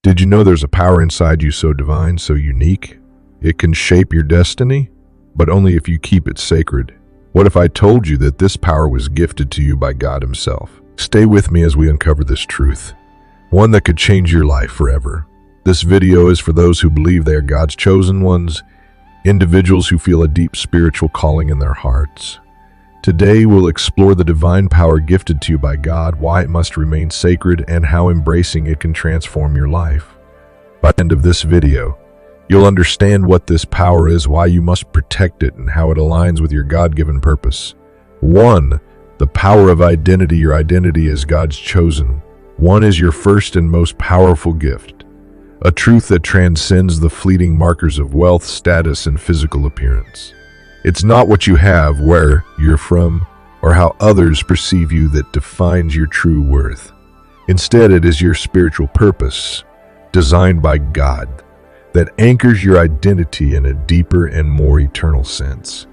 Did you know there's a power inside you so divine, so unique? It can shape your destiny, but only if you keep it sacred. What if I told you that this power was gifted to you by God Himself? Stay with me as we uncover this truth, one that could change your life forever. This video is for those who believe they are God's chosen ones, individuals who feel a deep spiritual calling in their hearts. Today, we'll explore the divine power gifted to you by God, why it must remain sacred, and how embracing it can transform your life. By the end of this video, you'll understand what this power is, why you must protect it, and how it aligns with your God-given purpose. 1. The power of identity. Your identity is God's chosen. One is your first and most powerful gift, a truth that transcends the fleeting markers of wealth, status, and physical appearance. It's not what you have, where you're from, or how others perceive you that defines your true worth. Instead, it is your spiritual purpose, designed by God, that anchors your identity in a deeper and more eternal sense.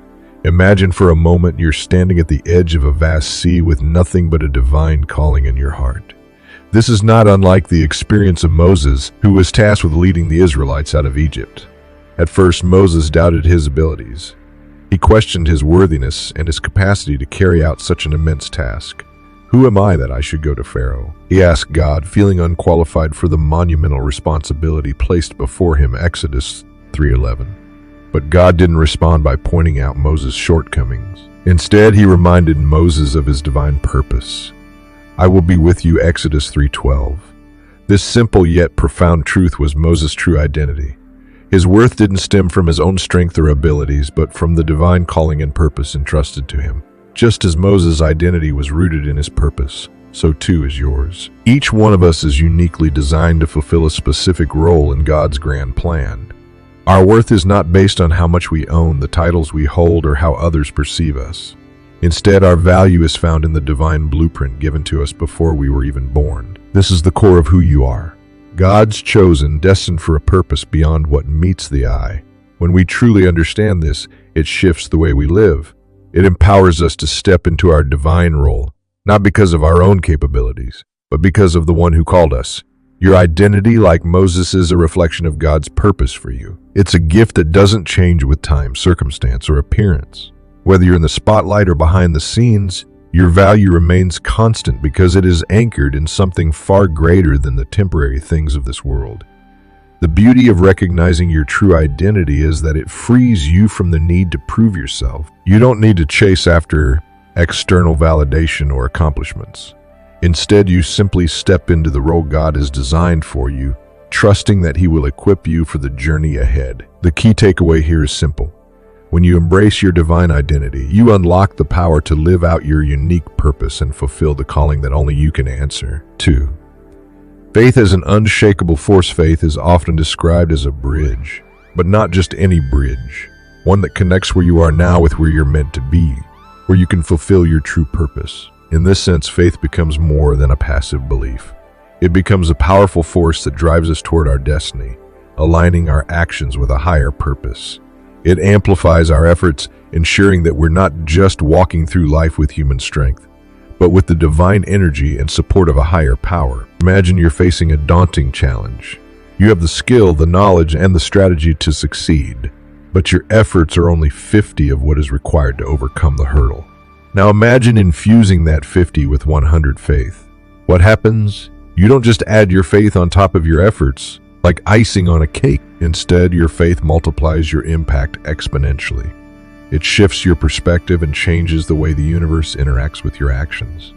Imagine for a moment you're standing at the edge of a vast sea with nothing but a divine calling in your heart. This is not unlike the experience of Moses, who was tasked with leading the Israelites out of Egypt. At first, Moses doubted his abilities. He questioned his worthiness and his capacity to carry out such an immense task. Who am I that I should go to Pharaoh? He asked God, feeling unqualified for the monumental responsibility placed before him. Exodus 3:11. But God didn't respond by pointing out Moses' shortcomings. Instead, he reminded Moses of his divine purpose. I will be with you, Exodus 3:12. This simple yet profound truth was Moses' true identity. His worth didn't stem from his own strength or abilities, but from the divine calling and purpose entrusted to him. Just as Moses' identity was rooted in his purpose, so too is yours. Each one of us is uniquely designed to fulfill a specific role in God's grand plan. Our worth is not based on how much we own, the titles we hold, or how others perceive us. Instead, our value is found in the divine blueprint given to us before we were even born. This is the core of who you are. God's chosen, destined for a purpose beyond what meets the eye. When we truly understand this, it shifts the way we live. It empowers us to step into our divine role, not because of our own capabilities, but because of the one who called us. Your identity, like Moses, is a reflection of God's purpose for you. It's a gift that doesn't change with time, circumstance, or appearance. Whether you're in the spotlight or behind the scenes, your value remains constant because it is anchored in something far greater than the temporary things of this world. The beauty of recognizing your true identity is that it frees you from the need to prove yourself. You don't need to chase after external validation or accomplishments. Instead, you simply step into the role God has designed for you, trusting that He will equip you for the journey ahead. The key takeaway here is simple. When you embrace your divine identity, you unlock the power to live out your unique purpose and fulfill the calling that only you can answer. 2. Faith as an unshakable force. Faith is often described as a bridge, but not just any bridge. One that connects where you are now with where you're meant to be, where you can fulfill your true purpose. In this sense, faith becomes more than a passive belief. It becomes a powerful force that drives us toward our destiny, aligning our actions with a higher purpose. It amplifies our efforts, ensuring that we're not just walking through life with human strength, but with the divine energy and support of a higher power. Imagine you're facing a daunting challenge. You have the skill, the knowledge, and the strategy to succeed, but your efforts are only 50 of what is required to overcome the hurdle. Now imagine infusing that 50 with 100 faith. What happens? You don't just add your faith on top of your efforts, like icing on a cake. Instead, your faith multiplies your impact exponentially. It shifts your perspective and changes the way the universe interacts with your actions.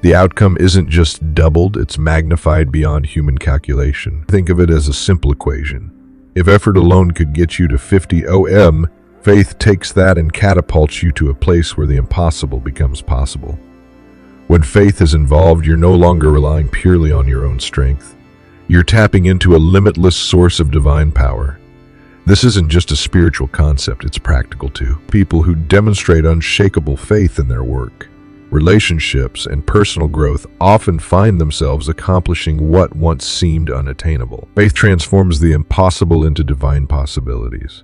The outcome isn't just doubled, it's magnified beyond human calculation. Think of it as a simple equation. If effort alone could get you to 50 OM, faith takes that and catapults you to a place where the impossible becomes possible. When faith is involved, you're no longer relying purely on your own strength. You're tapping into a limitless source of divine power. This isn't just a spiritual concept, it's practical too. People who demonstrate unshakable faith in their work, relationships, and personal growth often find themselves accomplishing what once seemed unattainable. Faith transforms the impossible into divine possibilities.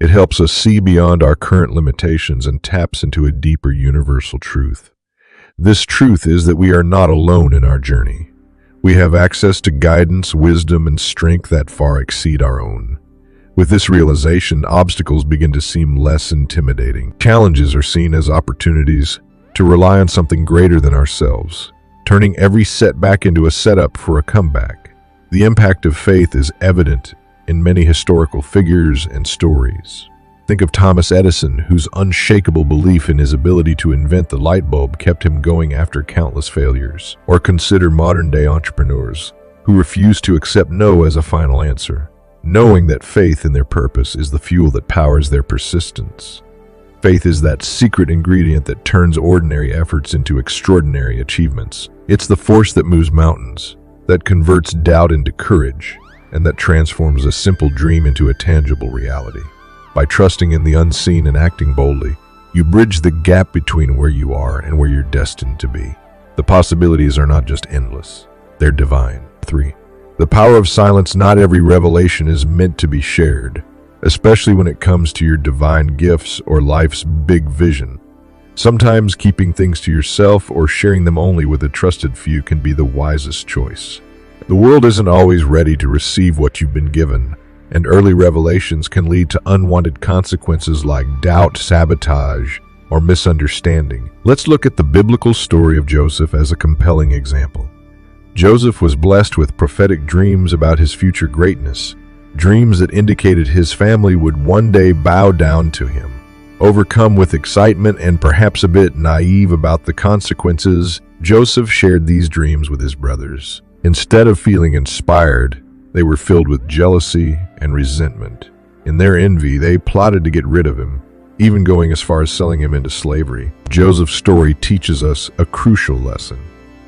It helps us see beyond our current limitations and taps into a deeper universal truth. This truth is that we are not alone in our journey. We have access to guidance, wisdom, and strength that far exceed our own. With this realization, obstacles begin to seem less intimidating. Challenges are seen as opportunities to rely on something greater than ourselves, turning every setback into a setup for a comeback. The impact of faith is evident in many historical figures and stories. Think of Thomas Edison, whose unshakable belief in his ability to invent the light bulb kept him going after countless failures. Or consider modern-day entrepreneurs who refuse to accept no as a final answer, knowing that faith in their purpose is the fuel that powers their persistence. Faith is that secret ingredient that turns ordinary efforts into extraordinary achievements. It's the force that moves mountains, that converts doubt into courage, and that transforms a simple dream into a tangible reality. By trusting in the unseen and acting boldly, you bridge the gap between where you are and where you're destined to be. The possibilities are not just endless, they're divine. 3. The power of silence. Not every revelation is meant to be shared, especially when it comes to your divine gifts or life's big vision. Sometimes keeping things to yourself or sharing them only with a trusted few can be the wisest choice. The world isn't always ready to receive what you've been given, and early revelations can lead to unwanted consequences like doubt, sabotage, or misunderstanding. Let's look at the biblical story of Joseph as a compelling example. Joseph was blessed with prophetic dreams about his future greatness, dreams that indicated his family would one day bow down to him. Overcome with excitement and perhaps a bit naive about the consequences, Joseph shared these dreams with his brothers. Instead of feeling inspired, they were filled with jealousy and resentment. In their envy, they plotted to get rid of him, even going as far as selling him into slavery. Joseph's story teaches us a crucial lesson.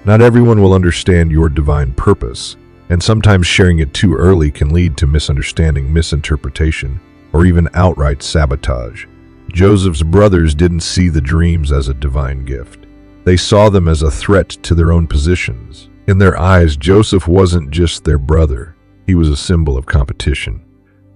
Not everyone will understand your divine purpose, and sometimes sharing it too early can lead to misunderstanding, misinterpretation, or even outright sabotage. Joseph's brothers didn't see the dreams as a divine gift. They saw them as a threat to their own positions. In their eyes, Joseph wasn't just their brother. He was a symbol of competition.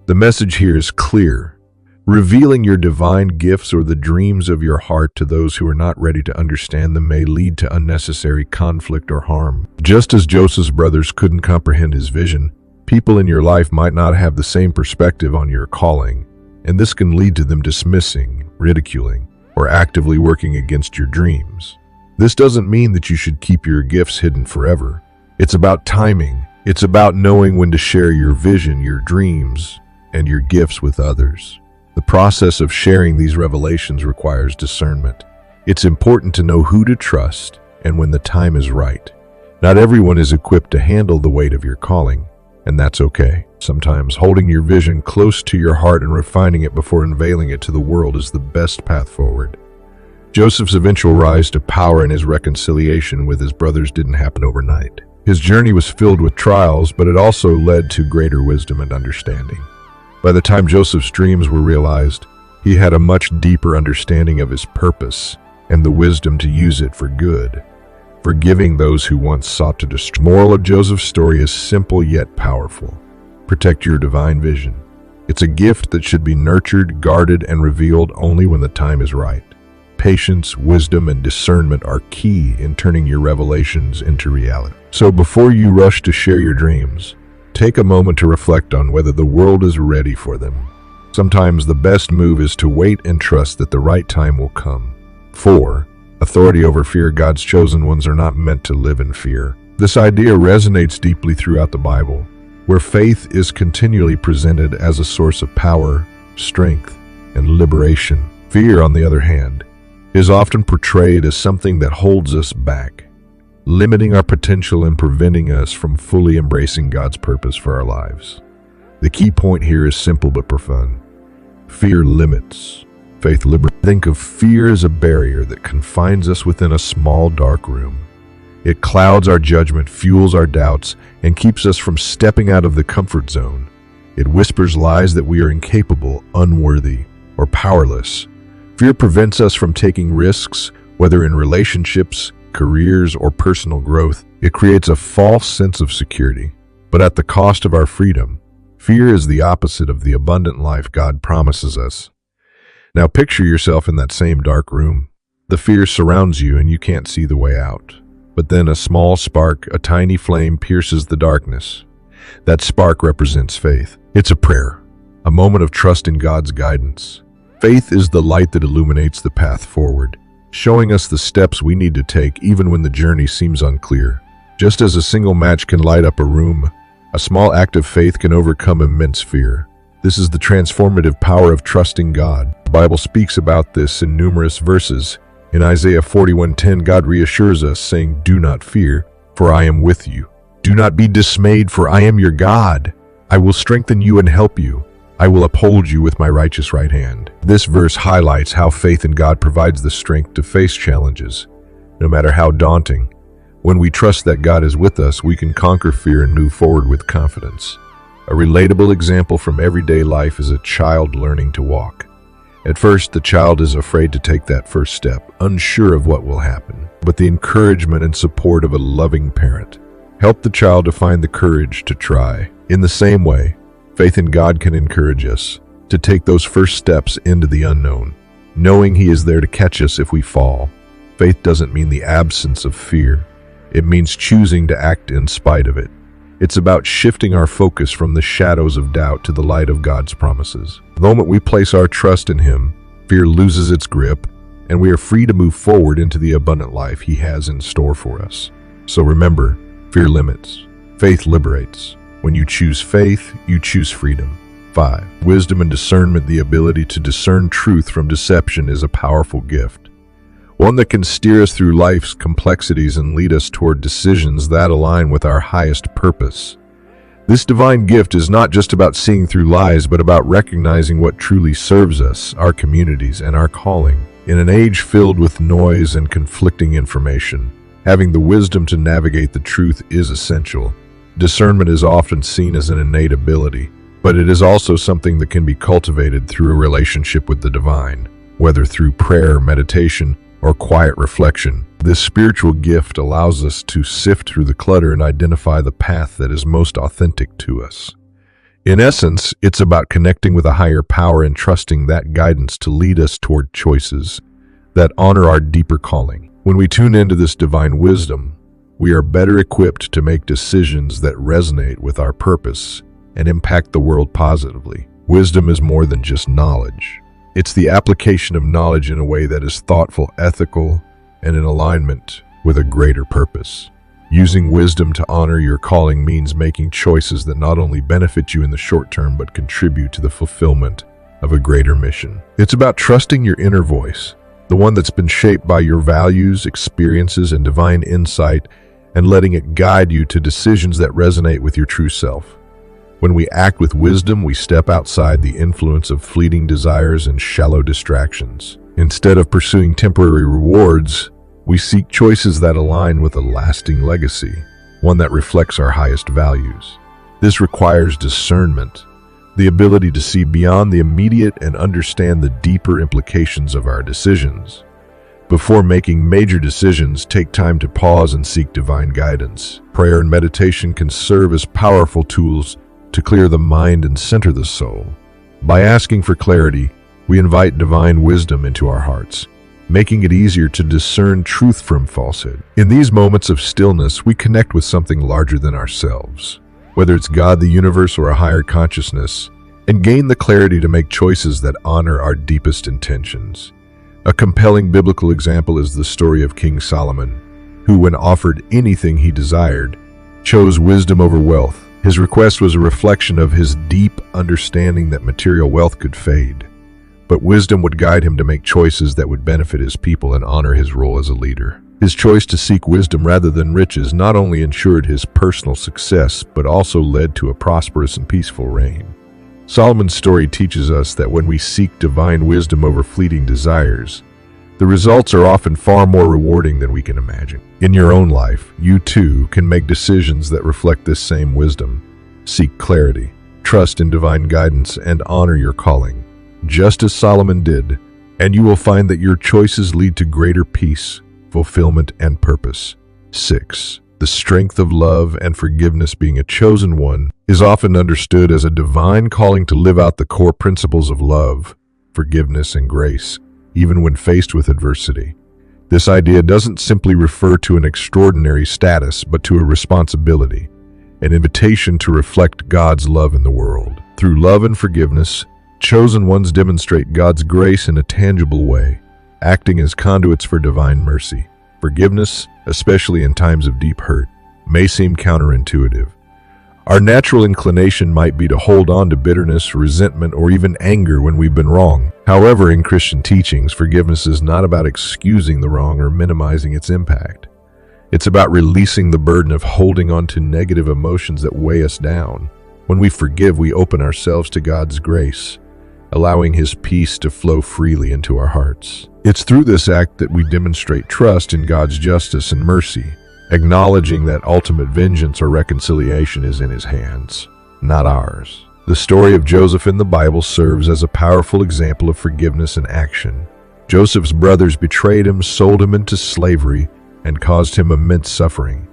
The message here is clear. Revealing your divine gifts or the dreams of your heart to those who are not ready to understand them may lead to unnecessary conflict or harm. Just as Joseph's brothers couldn't comprehend his vision, people in your life might not have the same perspective on your calling, and this can lead to them dismissing, ridiculing, or actively working against your dreams. This doesn't mean that you should keep your gifts hidden forever. It's about timing. It's about knowing when to share your vision, your dreams, and your gifts with others. The process of sharing these revelations requires discernment. It's important to know who to trust and when the time is right. Not everyone is equipped to handle the weight of your calling, and that's okay. Sometimes holding your vision close to your heart and refining it before unveiling it to the world is the best path forward. Joseph's eventual rise to power and his reconciliation with his brothers didn't happen overnight. His journey was filled with trials, but it also led to greater wisdom and understanding. By the time Joseph's dreams were realized, he had a much deeper understanding of his purpose and the wisdom to use it for good, forgiving those who once sought to destroy. The moral of Joseph's story is simple yet powerful. Protect your divine vision. It's a gift that should be nurtured, guarded, and revealed only when the time is right. Patience, wisdom, and discernment are key in turning your revelations into reality. So before you rush to share your dreams, take a moment to reflect on whether the world is ready for them. Sometimes the best move is to wait and trust that the right time will come. 4. Authority over fear. God's chosen ones are not meant to live in fear. This idea resonates deeply throughout the Bible, where faith is continually presented as a source of power, strength, and liberation. Fear, on the other hand, is often portrayed as something that holds us back, limiting our potential and preventing us from fully embracing God's purpose for our lives. The key point here is simple but profound. Fear limits. Faith liberates. Think of fear as a barrier that confines us within a small, dark room. It clouds our judgment, fuels our doubts, and keeps us from stepping out of the comfort zone. It whispers lies that we are incapable, unworthy, or powerless. Fear prevents us from taking risks, whether in relationships, careers, or personal growth. It creates a false sense of security, but at the cost of our freedom. Fear is the opposite of the abundant life God promises us. Now picture yourself in that same dark room. The fear surrounds you and you can't see the way out. But then a small spark, a tiny flame, pierces the darkness. That spark represents faith. It's a prayer, a moment of trust in God's guidance. Faith is the light that illuminates the path forward, showing us the steps we need to take even when the journey seems unclear. Just as a single match can light up a room, a small act of faith can overcome immense fear. This is the transformative power of trusting God. The Bible speaks about this in numerous verses. In Isaiah 41:10, God reassures us, saying, "Do not fear, for I am with you. Do not be dismayed, for I am your God. I will strengthen you and help you. I will uphold you with my righteous right hand." This verse highlights how faith in God provides the strength to face challenges, no matter how daunting. When we trust that God is with us, we can conquer fear and move forward with confidence. A relatable example from everyday life is a child learning to walk. At first, the child is afraid to take that first step, unsure of what will happen. But the encouragement and support of a loving parent help the child to find the courage to try. In the same way, faith in God can encourage us to take those first steps into the unknown, knowing He is there to catch us if we fall. Faith doesn't mean the absence of fear. It means choosing to act in spite of it. It's about shifting our focus from the shadows of doubt to the light of God's promises. The moment we place our trust in Him, fear loses its grip, and we are free to move forward into the abundant life He has in store for us. So remember, fear limits, faith liberates. When you choose faith, you choose freedom. 5. Wisdom and discernment. The ability to discern truth from deception is a powerful gift, one that can steer us through life's complexities and lead us toward decisions that align with our highest purpose. This divine gift is not just about seeing through lies, but about recognizing what truly serves us, our communities, and our calling. In an age filled with noise and conflicting information, having the wisdom to navigate the truth is essential. Discernment is often seen as an innate ability, but it is also something that can be cultivated through a relationship with the divine, whether through prayer, meditation, or quiet reflection. This spiritual gift allows us to sift through the clutter and identify the path that is most authentic to us. In essence, it's about connecting with a higher power and trusting that guidance to lead us toward choices that honor our deeper calling. When we tune into this divine wisdom, we are better equipped to make decisions that resonate with our purpose and impact the world positively. Wisdom is more than just knowledge. It's the application of knowledge in a way that is thoughtful, ethical, and in alignment with a greater purpose. Using wisdom to honor your calling means making choices that not only benefit you in the short term, but contribute to the fulfillment of a greater mission. It's about trusting your inner voice, the one that's been shaped by your values, experiences, and divine insight, and letting it guide you to decisions that resonate with your true self. When we act with wisdom, we step outside the influence of fleeting desires and shallow distractions. Instead of pursuing temporary rewards, we seek choices that align with a lasting legacy, one that reflects our highest values. This requires discernment, the ability to see beyond the immediate and understand the deeper implications of our decisions. Before making major decisions, take time to pause and seek divine guidance. Prayer and meditation can serve as powerful tools to clear the mind and center the soul. By asking for clarity, we invite divine wisdom into our hearts, making it easier to discern truth from falsehood. In these moments of stillness, we connect with something larger than ourselves, whether it's God, the universe, or a higher consciousness, and gain the clarity to make choices that honor our deepest intentions. A compelling biblical example is the story of King Solomon, who, when offered anything he desired, chose wisdom over wealth. His request was a reflection of his deep understanding that material wealth could fade, but wisdom would guide him to make choices that would benefit his people and honor his role as a leader. His choice to seek wisdom rather than riches not only ensured his personal success, but also led to a prosperous and peaceful reign. Solomon's story teaches us that when we seek divine wisdom over fleeting desires, the results are often far more rewarding than we can imagine. In your own life, you too can make decisions that reflect this same wisdom. Seek clarity, trust in divine guidance, and honor your calling, just as Solomon did, and you will find that your choices lead to greater peace, fulfillment, and purpose. 6. The strength of love and forgiveness. Being a chosen one is often understood as a divine calling to live out the core principles of love, forgiveness, and grace, even when faced with adversity. This idea doesn't simply refer to an extraordinary status, but to a responsibility, an invitation to reflect God's love in the world. Through love and forgiveness, chosen ones demonstrate God's grace in a tangible way, acting as conduits for divine mercy. Forgiveness, especially in times of deep hurt, may seem counterintuitive. Our natural inclination might be to hold on to bitterness, resentment, or even anger when we've been wrong. However, in Christian teachings, forgiveness is not about excusing the wrong or minimizing its impact. It's about releasing the burden of holding on to negative emotions that weigh us down. When we forgive, we open ourselves to God's grace, allowing His peace to flow freely into our hearts. It's through this act that we demonstrate trust in God's justice and mercy, acknowledging that ultimate vengeance or reconciliation is in His hands, not ours. The story of Joseph in the Bible serves as a powerful example of forgiveness in action. Joseph's brothers betrayed him, sold him into slavery, and caused him immense suffering.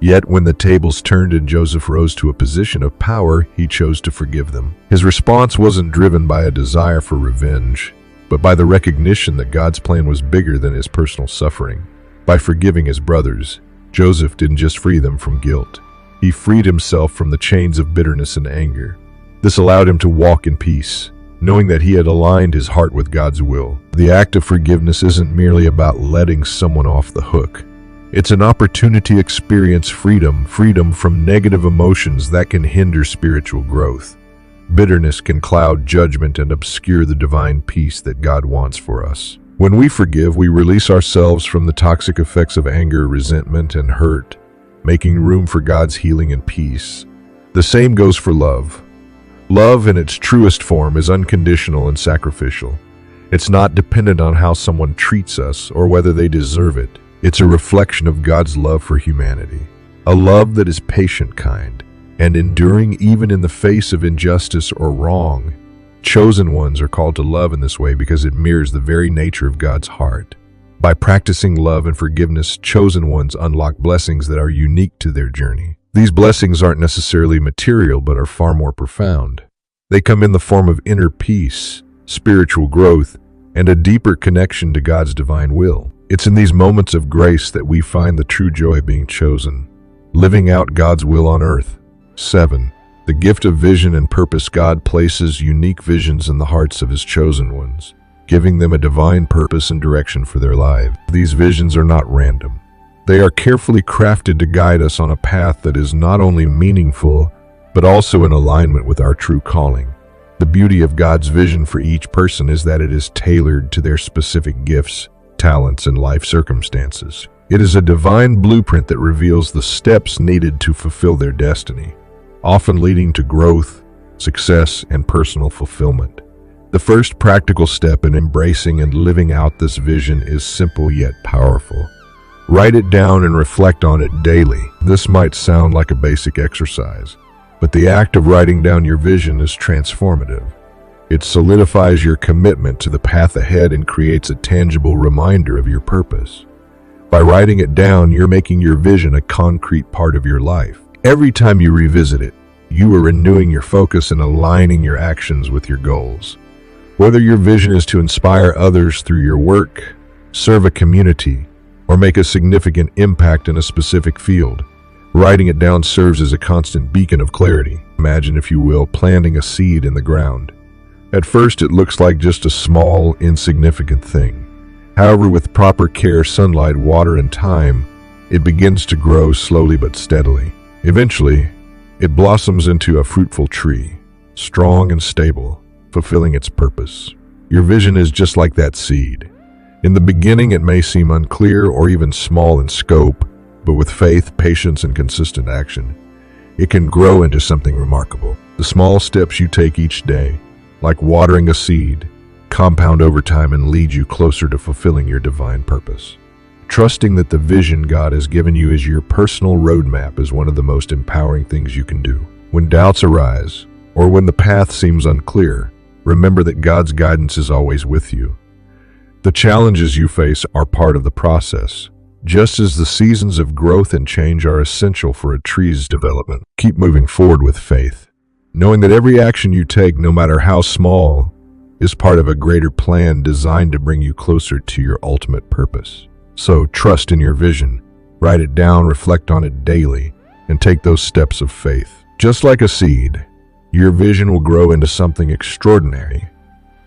Yet when the tables turned and Joseph rose to a position of power, he chose to forgive them. His response wasn't driven by a desire for revenge, but by the recognition that God's plan was bigger than his personal suffering. By forgiving his brothers, Joseph didn't just free them from guilt. He freed himself from the chains of bitterness and anger. This allowed him to walk in peace, knowing that he had aligned his heart with God's will. The act of forgiveness isn't merely about letting someone off the hook. It's an opportunity to experience freedom from negative emotions that can hinder spiritual growth. Bitterness can cloud judgment and obscure the divine peace that God wants for us. When we forgive, we release ourselves from the toxic effects of anger, resentment, and hurt, making room for God's healing and peace. The same goes for love. Love in its truest form is unconditional and sacrificial. It's not dependent on how someone treats us or whether they deserve it. It's a reflection of God's love for humanity, a love that is patient, kind, and enduring even in the face of injustice or wrong. Chosen ones are called to love in this way because it mirrors the very nature of God's heart. By practicing love and forgiveness, chosen ones unlock blessings that are unique to their journey. These blessings aren't necessarily material, but are far more profound. They come in the form of inner peace, spiritual growth, and a deeper connection to God's divine will. It's in these moments of grace that we find the true joy of being chosen, living out God's will on earth. 7. The gift of vision and purpose. God places unique visions in the hearts of His chosen ones, giving them a divine purpose and direction for their lives. These visions are not random. They are carefully crafted to guide us on a path that is not only meaningful, but also in alignment with our true calling. The beauty of God's vision for each person is that it is tailored to their specific gifts, talents, and life circumstances. It is a divine blueprint that reveals the steps needed to fulfill their destiny, often leading to growth, success, and personal fulfillment. The first practical step in embracing and living out this vision is simple yet powerful. Write it down and reflect on it daily. This might sound like a basic exercise, but the act of writing down your vision is transformative. It solidifies your commitment to the path ahead and creates a tangible reminder of your purpose. By writing it down, you're making your vision a concrete part of your life. Every time you revisit it, you are renewing your focus and aligning your actions with your goals. Whether your vision is to inspire others through your work, serve a community, or make a significant impact in a specific field, writing it down serves as a constant beacon of clarity. Imagine, if you will, planting a seed in the ground. At first, it looks like just a small, insignificant thing. However, with proper care, sunlight, water, and time, it begins to grow slowly but steadily. Eventually, it blossoms into a fruitful tree, strong and stable, fulfilling its purpose. Your vision is just like that seed. In the beginning, it may seem unclear or even small in scope, but with faith, patience, and consistent action, it can grow into something remarkable. The small steps you take each day, like watering a seed, compound over time and lead you closer to fulfilling your divine purpose. Trusting that the vision God has given you is your personal roadmap is one of the most empowering things you can do. When doubts arise, or when the path seems unclear, remember that God's guidance is always with you. The challenges you face are part of the process. Just as the seasons of growth and change are essential for a tree's development, keep moving forward with faith, knowing that every action you take, no matter how small, is part of a greater plan designed to bring you closer to your ultimate purpose. So trust in your vision, write it down, reflect on it daily, and take those steps of faith. Just like a seed, your vision will grow into something extraordinary,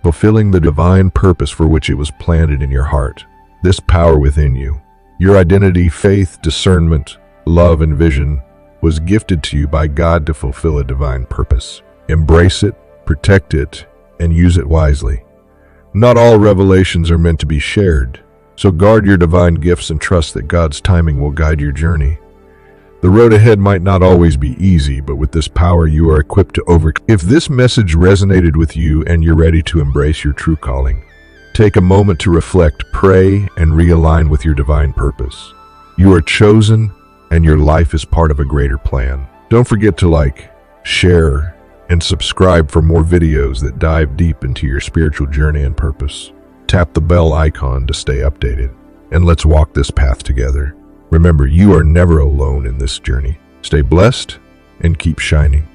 fulfilling the divine purpose for which it was planted in your heart. This power within you, your identity, faith, discernment, love, and vision, was gifted to you by God to fulfill a divine purpose. Embrace it, protect it, and use it wisely. Not all revelations are meant to be shared, so guard your divine gifts and trust that God's timing will guide your journey. The road ahead might not always be easy, but with this power you are equipped to overcome. If this message resonated with you and you're ready to embrace your true calling, take a moment to reflect, pray, and realign with your divine purpose. You are chosen, and your life is part of a greater plan. Don't forget to like, share, and subscribe for more videos that dive deep into your spiritual journey and purpose. Tap the bell icon to stay updated, and let's walk this path together. Remember, you are never alone in this journey. Stay blessed and keep shining.